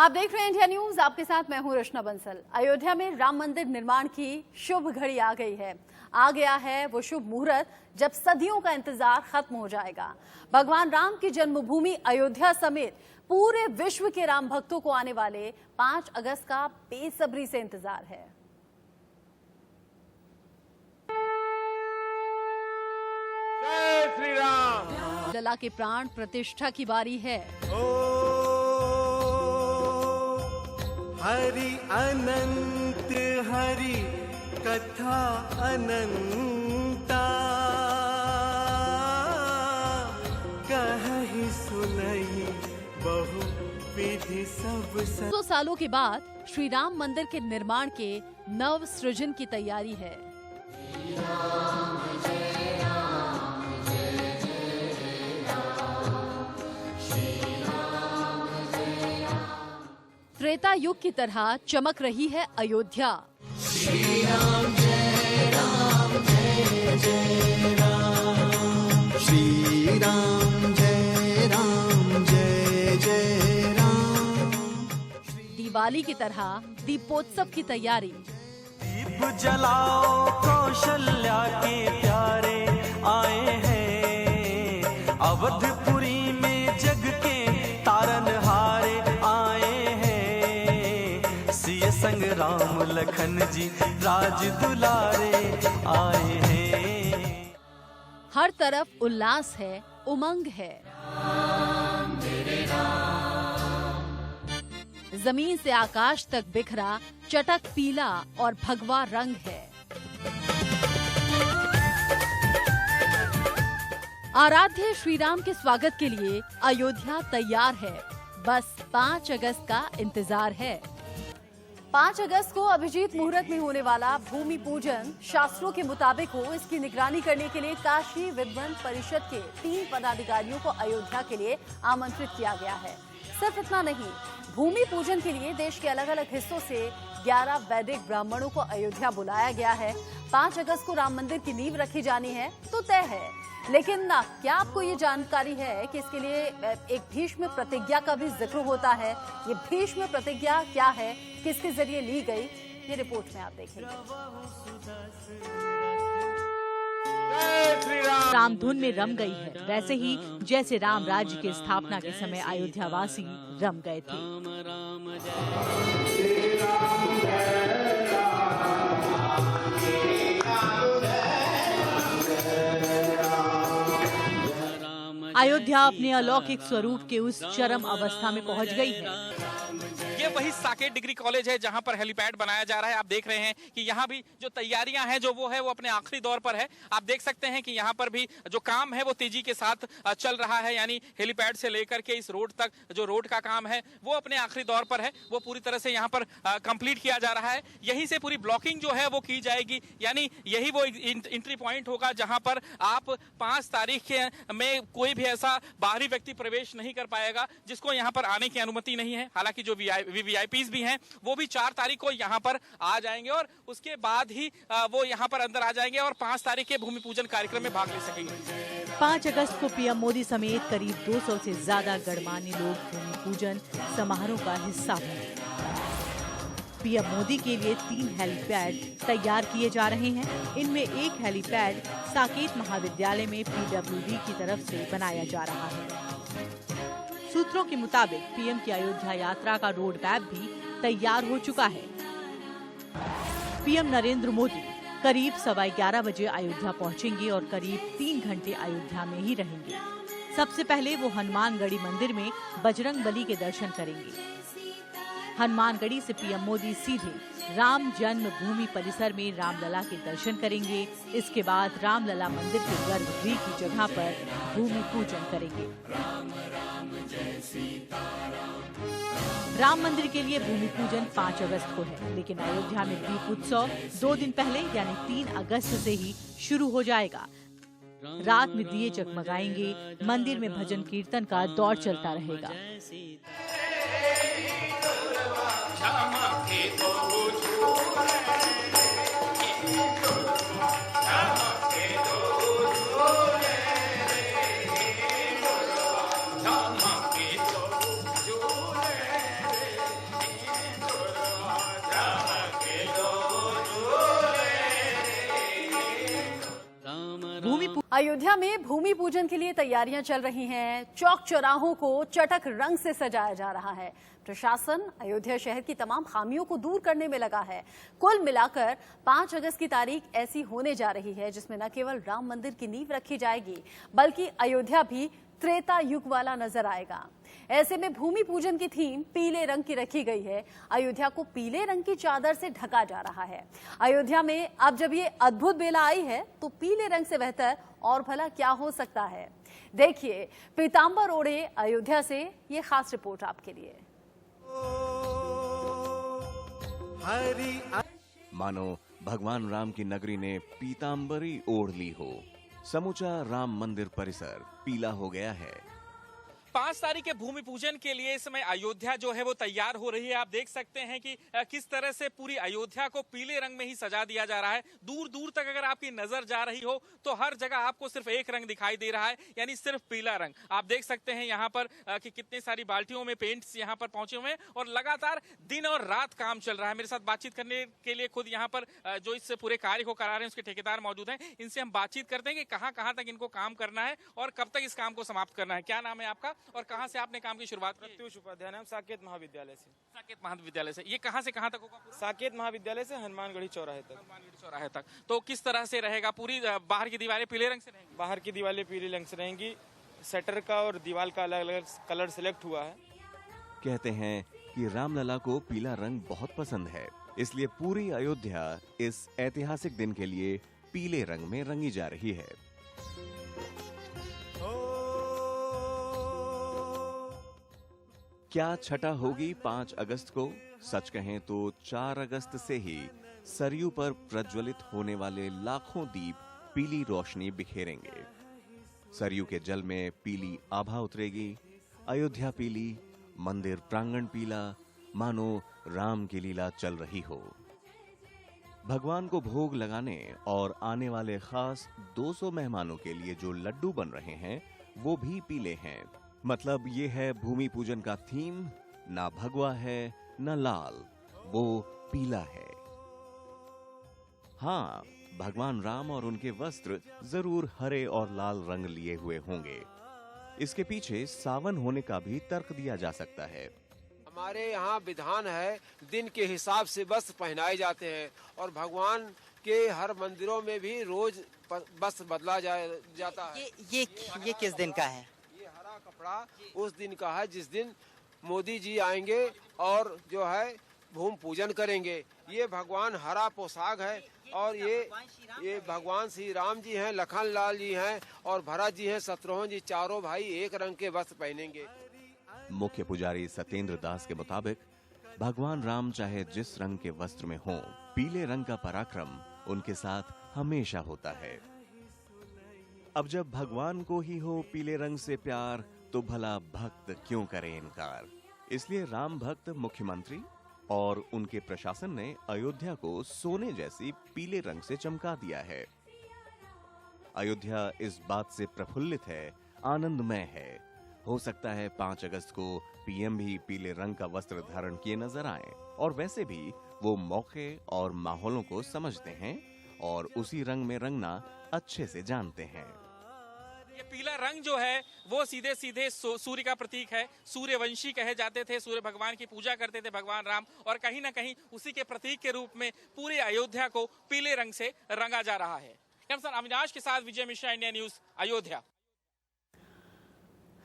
आप देख रहे हैं इंडिया न्यूज, आपके साथ मैं हूं रचना बंसल। अयोध्या में राम मंदिर निर्माण की शुभ घड़ी आ गई है। आ गया है वो शुभ मुहूर्त जब सदियों का इंतजार खत्म हो जाएगा। भगवान राम की जन्मभूमि अयोध्या समेत पूरे विश्व के राम भक्तों को आने वाले 5 अगस्त का बेसब्री से इंतजार है। जय श्री राम। लला के प्राण प्रतिष्ठा की बारी है। हरि अनंत हरि कथा अनंता, कहि सुनहि बहु विधि सब 200 सालों के बाद श्री राम मंदिर के निर्माण के नव सृजन की तैयारी है। त्रेता युग की तरह चमक रही है अयोध्या। श्री राम जय राम जय जय राम, श्री राम जय राम जय जय राम। दिवाली की तरह दीपोत्सव की तैयारी। दीप जलाओ कौशल्या के प्यारे आए हैं, अवधपुरी में जग के तारनहारे आए हैं। सिय संग राम लखन जी राज दुलारे आए हैं। हर तरफ उल्लास है, उमंग है। जमीन से आकाश तक बिखरा चटक पीला और भगवा रंग है। आराध्य श्री राम के स्वागत के लिए अयोध्या तैयार है। बस 5 अगस्त का इंतजार है। 5 अगस्त को अभिजीत मुहूर्त में होने वाला भूमि पूजन शास्त्रों के मुताबिक हो, इसकी निगरानी करने के लिए काशी विद्वत परिषद के 3 पदाधिकारियों को अयोध्या के लिए आमंत्रित किया गया है। सिर्फ इतना नहीं, भूमि पूजन के लिए देश के अलग अलग हिस्सों से 11 वैदिक ब्राह्मणों को अयोध्या बुलाया गया है। 5 अगस्त को राम मंदिर की नींव रखी जानी है तो तय है। लेकिन क्या आपको ये जानकारी है कि इसके लिए एक भीष्म प्रतिज्ञा का भी जिक्र होता है? ये भीष्म प्रतिज्ञा क्या है, किसके जरिए ली गई, ये रिपोर्ट में आप देखेंगे। राम धुन में रम गई है, वैसे ही जैसे राम राज्य की स्थापना के समय अयोध्यावासी रम गए थे। अयोध्या अपने अलौकिक स्वरूप के उस चरम अवस्था में पहुंच गई है। ये वही साकेत डिग्री कॉलेज है जहां पर हेलीपैड बनाया जा रहा है। आप देख रहे हैं कि यहाँ भी जो तैयारियां हैं वो अपने आखिरी दौर पर है। आप देख सकते हैं कि यहाँ पर भी जो काम है वो तेजी के साथ चल रहा है, यानी हेलीपैड से लेकर के इस रोड तक जो रोड का काम है वो अपने आखिरी दौर पर है। वो पूरी तरह से यहाँ पर कंप्लीट किया जा रहा है। यहीं से पूरी ब्लॉकिंग जो है वो की जाएगी, यानी यही वो एंट्री पॉइंट होगा जहाँ पर आप 5 तारीख में कोई भी ऐसा बाहरी व्यक्ति प्रवेश नहीं कर पाएगा जिसको यहाँ पर आने की अनुमति नहीं है। हालांकि जो वीवीआईपीज भी हैं वो भी 4 तारीख को यहाँ पर आ जाएंगे और उसके बाद ही वो यहाँ पर अंदर आ जाएंगे और 5 तारीख के भूमि पूजन कार्यक्रम में भाग ले सकेंगे। 5 अगस्त को पीएम मोदी समेत करीब 200 से ज्यादा गणमान्य लोग भूमि पूजन समारोह का हिस्सा होंगे। पीएम मोदी के लिए 3 हेलीपैड तैयार किए जा रहे हैं। इनमें एक हेलीपैड साकेत महाविद्यालय में पीडब्ल्यूडी की तरफ से बनाया जा रहा है। सूत्रों के मुताबिक पीएम की अयोध्या यात्रा का रोड मैप भी तैयार हो चुका है। पीएम नरेंद्र मोदी करीब 11:15 बजे अयोध्या पहुंचेंगे और करीब 3 घंटे अयोध्या में ही रहेंगे। सबसे पहले वो हनुमानगढ़ी मंदिर में बजरंग बली के दर्शन करेंगे। हनुमानगढ़ी से पीएम मोदी सीधे राम जन्मभूमि परिसर में रामलला के दर्शन करेंगे। इसके बाद रामलला मंदिर के गर्भगृह की जगह पर भूमि पूजन करेंगे। राम मंदिर के लिए भूमि पूजन 5 अगस्त को है, लेकिन अयोध्या में दीप उत्सव 2 दिन पहले यानी 3 अगस्त से ही शुरू हो जाएगा। रात में दिए जगमगाएंगे, मंदिर में भजन कीर्तन का दौर चलता रहेगा। अयोध्या में भूमि पूजन के लिए तैयारियां चल रही हैं। चौक चौराहों को चटक रंग से सजाया जा रहा है। प्रशासन अयोध्या शहर की तमाम खामियों को दूर करने में लगा है। कुल मिलाकर 5 अगस्त की तारीख ऐसी होने जा रही है जिसमें न केवल राम मंदिर की नींव रखी जाएगी बल्कि अयोध्या भी त्रेता युग वाला नजर आएगा। ऐसे में भूमि पूजन की थीम पीले रंग की रखी गई है। अयोध्या को पीले रंग की चादर से ढका जा रहा है। अयोध्या में अब जब ये अद्भुत बेला आई है तो पीले रंग से बेहतर और भला क्या हो सकता है। देखिए पीतांबर ओढ़े अयोध्या से ये खास रिपोर्ट आपके लिए। मानो भगवान राम की नगरी ने पीतांबरी ओढ़ ली हो। समूचा राम मंदिर परिसर पीला हो गया है। 5 तारीख के भूमि पूजन के लिए इस समय अयोध्या जो है वो तैयार हो रही है। आप देख सकते हैं कि किस तरह से पूरी अयोध्या को पीले रंग में ही सजा दिया जा रहा है। दूर दूर तक अगर आपकी नजर जा रही हो तो हर जगह आपको सिर्फ एक रंग दिखाई दे रहा है, यानी सिर्फ पीला रंग। आप देख सकते हैं यहाँ पर कि कितनी सारी बाल्टियों में पेंट्स यहाँ पर पहुंचे हुए हैं और लगातार दिन और रात काम चल रहा है। मेरे साथ बातचीत करने के लिए खुद यहाँ पर जो इस पूरे कार्य को करा रहे हैं उसके ठेकेदार मौजूद हैं। इनसे हम बातचीत करते हैं कि कहाँ तक इनको काम करना है और कब तक इस काम को समाप्त करना है। क्या नाम है आपका और कहां से आपने काम की शुरुआत की? प्रत्युष उपाध्याय नाम, साकेत महाविद्यालय से। साकेत महाविद्यालय से। ये कहां से कहां तक होगा? साकेत महाविद्यालय से हनुमानगढ़ी चौराहे तक। हनुमानगढ़ी चौराहे तक। तो किस तरह से रहेगा? पूरी बाहर की दीवारें पीले रंग से रहेंगी? बाहर की दीवारें पीले रंग से रहेंगी। शटर का और दीवार का अलग अलग कलर सिलेक्ट हुआ है। कहते हैं कि रामलला को पीला रंग बहुत पसंद है, इसलिए पूरी अयोध्या इस ऐतिहासिक दिन के लिए पीले रंग में रंगी जा रही है। क्या छठा होगी 5 अगस्त को? सच कहें तो 4 अगस्त से ही सरयू पर प्रज्वलित होने वाले लाखों दीप पीली रोशनी बिखेरेंगे। सरयू के जल में पीली आभा उतरेगी। अयोध्या पीली, मंदिर प्रांगण पीला, मानो राम की लीला चल रही हो। भगवान को भोग लगाने और आने वाले खास 200 मेहमानों के लिए जो लड्डू बन रहे हैं वो भी पीले हैं। मतलब ये है भूमि पूजन का थीम, ना भगवा है ना लाल, वो पीला है। हाँ, भगवान राम और उनके वस्त्र जरूर हरे और लाल रंग लिए हुए होंगे। इसके पीछे सावन होने का भी तर्क दिया जा सकता है। हमारे यहाँ विधान है दिन के हिसाब से वस्त्र पहनाए जाते हैं और भगवान के हर मंदिरों में भी रोज वस्त्र बदला जाता है। ये किस दिन का है? कपड़ा उस दिन का है जिस दिन मोदी जी आएंगे और जो है भूमि पूजन करेंगे। ये भगवान हरा पोशाक है और ये भगवान श्री राम जी हैं, लखन लाल जी हैं और भरत जी हैं, शत्रुघ्न जी, चारों भाई एक रंग के वस्त्र पहनेंगे। मुख्य पुजारी सत्येंद्र दास के मुताबिक भगवान राम चाहे जिस रंग के वस्त्र में हों, पीले रंग का पराक्रम उनके साथ हमेशा होता है। अब जब भगवान को ही हो पीले रंग से प्यार तो भला भक्त क्यों करें इनकार। इसलिए राम भक्त मुख्यमंत्री और उनके प्रशासन ने अयोध्या को सोने जैसी पीले रंग से चमका दिया है। अयोध्या इस बात से प्रफुल्लित है, आनंदमय है। हो सकता है 5 अगस्त को पीएम भी पीले रंग का वस्त्र धारण किए नजर आए और वैसे भी वो मौके और माहौलों को समझते हैं और उसी रंग में रंगना अच्छे से जानते हैं। ये पीला रंग जो है वो सीधे सीधे सूर्य का प्रतीक है। सूर्यवंशी कहे जाते थे, सूर्य भगवान की पूजा करते थे भगवान राम, और कहीं ना कहीं उसी के प्रतीक के रूप में पूरे अयोध्या को पीले रंग से रंगा जा रहा है। अविनाश के साथ विजय मिश्रा, इंडिया न्यूज, अयोध्या।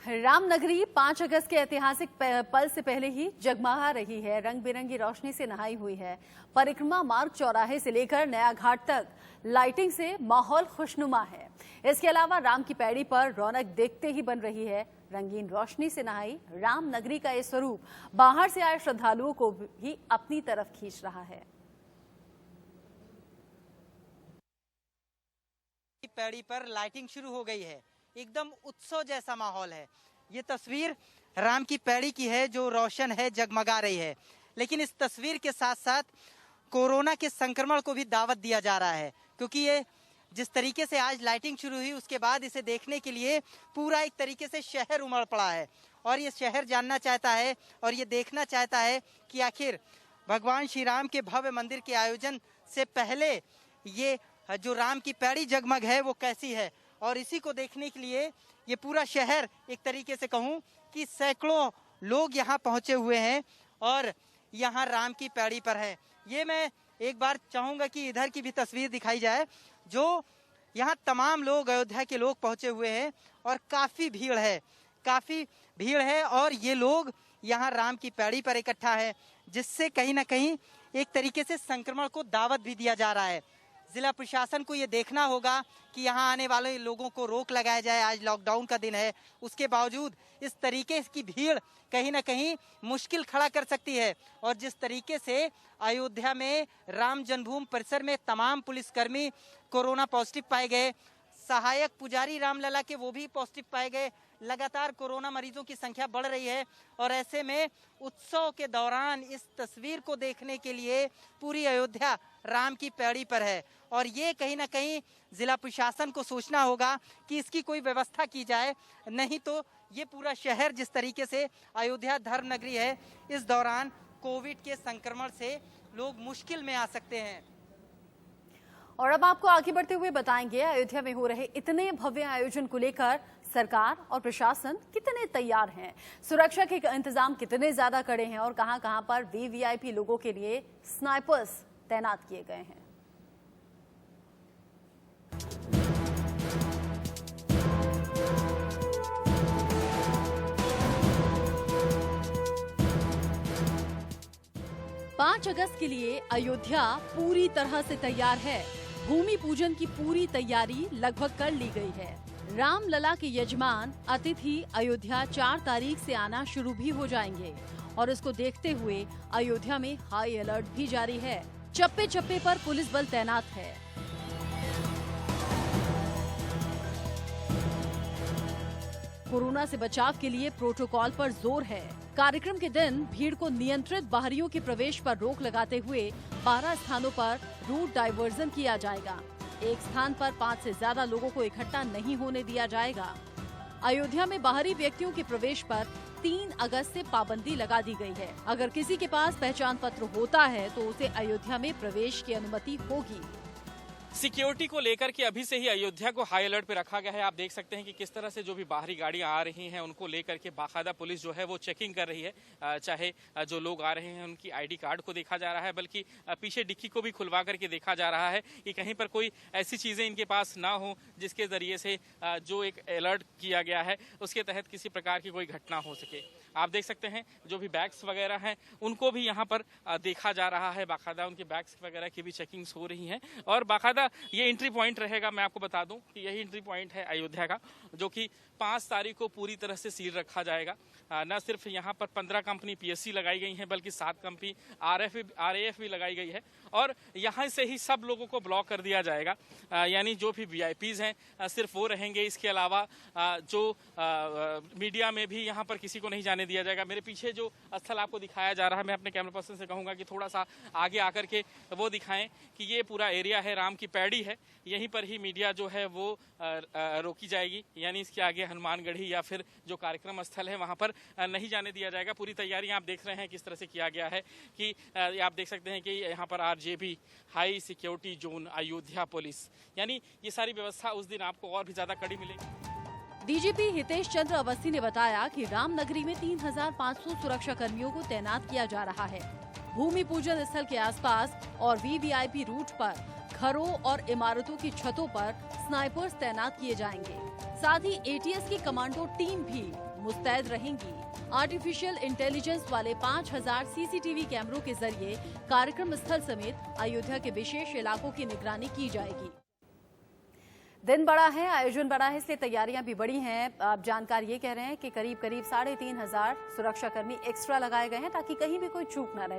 रामनगरी 5 अगस्त के ऐतिहासिक पल से पहले ही जगमगा रही है, रंग बिरंगी रोशनी से नहाई हुई है। परिक्रमा मार्ग चौराहे से लेकर नया घाट तक लाइटिंग से माहौल खुशनुमा है। इसके अलावा राम की पैड़ी पर रौनक देखते ही बन रही है। रंगीन रोशनी से नहाई रामनगरी का ये स्वरूप बाहर से आए श्रद्धालुओं को भी अपनी तरफ खींच रहा है। पैड़ी पर लाइटिंग शुरू हो गई है, एकदम उत्सव जैसा माहौल है। ये तस्वीर राम की पैड़ी की है जो रोशन है, जगमगा रही है। लेकिन इस तस्वीर के साथ साथ कोरोना के संक्रमण को भी दावत दिया जा रहा है, क्योंकि ये जिस तरीके से आज लाइटिंग शुरू हुई उसके बाद इसे देखने के लिए पूरा एक तरीके से शहर उमड़ पड़ा है और ये शहर जानना चाहता है और ये देखना चाहता है कि आखिर भगवान श्री राम के भव्य मंदिर के आयोजन से पहले ये जो राम की पैड़ी जगमग है वो कैसी है। और इसी को देखने के लिए ये पूरा शहर, एक तरीके से कहूँ कि सैकड़ों लोग यहाँ पहुँचे हुए हैं और यहाँ राम की पैड़ी पर है। ये मैं एक बार चाहूँगा कि इधर की भी तस्वीर दिखाई जाए, जो यहाँ तमाम लोग, अयोध्या के लोग पहुँचे हुए हैं और काफ़ी भीड़ है और ये लोग यहाँ राम की पैड़ी पर इकट्ठा है, जिससे कहीं ना कहीं एक तरीके से संक्रमण को दावत भी दिया जा रहा है। जिला प्रशासन को ये देखना होगा कि यहाँ आने वाले लोगों को रोक लगाया जाए। आज लॉकडाउन का दिन है, उसके बावजूद इस तरीके की भीड़ कहीं ना कहीं मुश्किल खड़ा कर सकती है। और जिस तरीके से अयोध्या में राम जन्मभूमि परिसर में तमाम पुलिसकर्मी कोरोना पॉजिटिव पाए गए, सहायक पुजारी रामलला के वो भी पॉजिटिव पाए गए, लगातार कोरोना मरीजों की संख्या बढ़ रही है और ऐसे में उत्सव के दौरान इस तस्वीर को देखने के लिए पूरी अयोध्या राम की पैड़ी पर है। और ये कहीं ना कहीं जिला प्रशासन को सोचना होगा कि इसकी कोई व्यवस्था की जाए, नहीं तो ये पूरा शहर जिस तरीके से अयोध्या धर्म नगरी है, इस दौरान कोविड के संक्रमण से लोग मुश्किल में आ सकते हैं। और अब आपको आगे बढ़ते हुए बताएंगे अयोध्या में हो रहे इतने भव्य आयोजन को लेकर सरकार और प्रशासन कितने तैयार हैं, सुरक्षा के इंतजाम कितने ज्यादा कड़े हैं और कहां-कहां पर वीवीआईपी लोगों के लिए स्नाइपर्स तैनात किए गए हैं। पांच अगस्त के लिए अयोध्या पूरी तरह से तैयार है। भूमि पूजन की पूरी तैयारी लगभग कर ली गई है। रामलला के यजमान अतिथि अयोध्या 4 तारीख से आना शुरू भी हो जाएंगे और इसको देखते हुए अयोध्या में हाई अलर्ट भी जारी है। चप्पे चप्पे पर पुलिस बल तैनात है। कोरोना से बचाव के लिए प्रोटोकॉल पर जोर है। कार्यक्रम के दिन भीड़ को नियंत्रित बाहरियों के प्रवेश पर रोक लगाते हुए 12 स्थानों पर रूट डाइवर्जन किया जाएगा। एक स्थान पर 5 से ज्यादा लोगों को इकट्ठा नहीं होने दिया जाएगा। अयोध्या में बाहरी व्यक्तियों के प्रवेश पर 3 अगस्त से पाबंदी लगा दी गई है। अगर किसी के पास पहचान पत्र होता है तो उसे अयोध्या में प्रवेश की अनुमति होगी। सिक्योरिटी को लेकर के अभी से ही अयोध्या को हाई अलर्ट पे रखा गया है। आप देख सकते हैं कि किस तरह से जो भी बाहरी गाड़ियां आ रही हैं उनको लेकर के बाकायदा पुलिस जो है वो चेकिंग कर रही है। चाहे जो लोग आ रहे हैं उनकी आईडी कार्ड को देखा जा रहा है, बल्कि पीछे डिक्की को भी खुलवा करके देखा जा रहा है कि कहीं पर कोई ऐसी चीजें इनके पास ना हो जिसके जरिए से जो एक अलर्ट किया गया है उसके तहत किसी प्रकार की कोई घटना हो सके। आप देख सकते हैं जो भी बैग्स वगैरह हैं उनको भी यहाँ पर देखा जा रहा है, बाकायदा उनके बैग्स वगैरह की भी चेकिंग्स हो रही हैं और बाकायदा ये एंट्री पॉइंट रहेगा। मैं आपको बता दूं कि यही एंट्री पॉइंट है अयोध्या का, जो कि 5 तारीख को पूरी तरह से सील रखा जाएगा। न सिर्फ यहाँ पर 15 कंपनी पीएससी लगाई गई हैं, बल्कि 7 कंपनी आरएएफ भी लगाई गई है और यहाँ से ही सब लोगों को ब्लॉक कर दिया जाएगा। यानी जो भी वीआईपीज हैं सिर्फ वो रहेंगे। इसके अलावा जो मीडिया में भी यहाँ पर किसी को नहीं जाने दिया जाएगा। मेरे पीछे जो स्थल आपको दिखाया जा रहा है, मैं अपने कैमरा पर्सन से कहूँगा कि थोड़ा सा आगे आकर के वो दिखाएं कि ये पूरा एरिया है, राम की पैड़ी है, यहीं पर ही मीडिया जो है वो रोकी जाएगी। यानी इसके आगे हनुमानगढ़ी या फिर जो कार्यक्रम स्थल है वहाँ पर नहीं जाने दिया जाएगा। पूरी तैयारी आप देख रहे हैं किस तरह से किया गया है कि आप देख सकते हैं कि यहाँ पर RJB high security zone Ayodhya police, यानी ये सारी व्यवस्था उस दिन आपको और भी ज्यादा कड़ी मिलेगी। डीजीपी हितेश चंद्र अवस्थी ने बताया कि रामनगरी में 3500 सुरक्षा कर्मियों को तैनात किया जा रहा है। भूमि पूजन स्थल के आसपास और वीवीआईपी रूट पर घरों और इमारतों की छतों पर स्नाइपर्स तैनात किए जाएंगे। साथ ही एटीएस की कमांडो टीम भी मुस्तैद रहेंगी। आर्टिफिशियल इंटेलिजेंस वाले 5000 सीसीटीवी कैमरों के जरिए कार्यक्रम स्थल समेत अयोध्या के विशेष इलाकों की निगरानी की जाएगी। दिन बड़ा है, आयोजन बड़ा है, इसलिए तैयारियां भी बड़ी हैं। अब जानकार ये कह रहे हैं कि करीब 3500 सुरक्षाकर्मी एक्स्ट्रा लगाए गए हैं ताकि कहीं भी कोई चूक न रहे।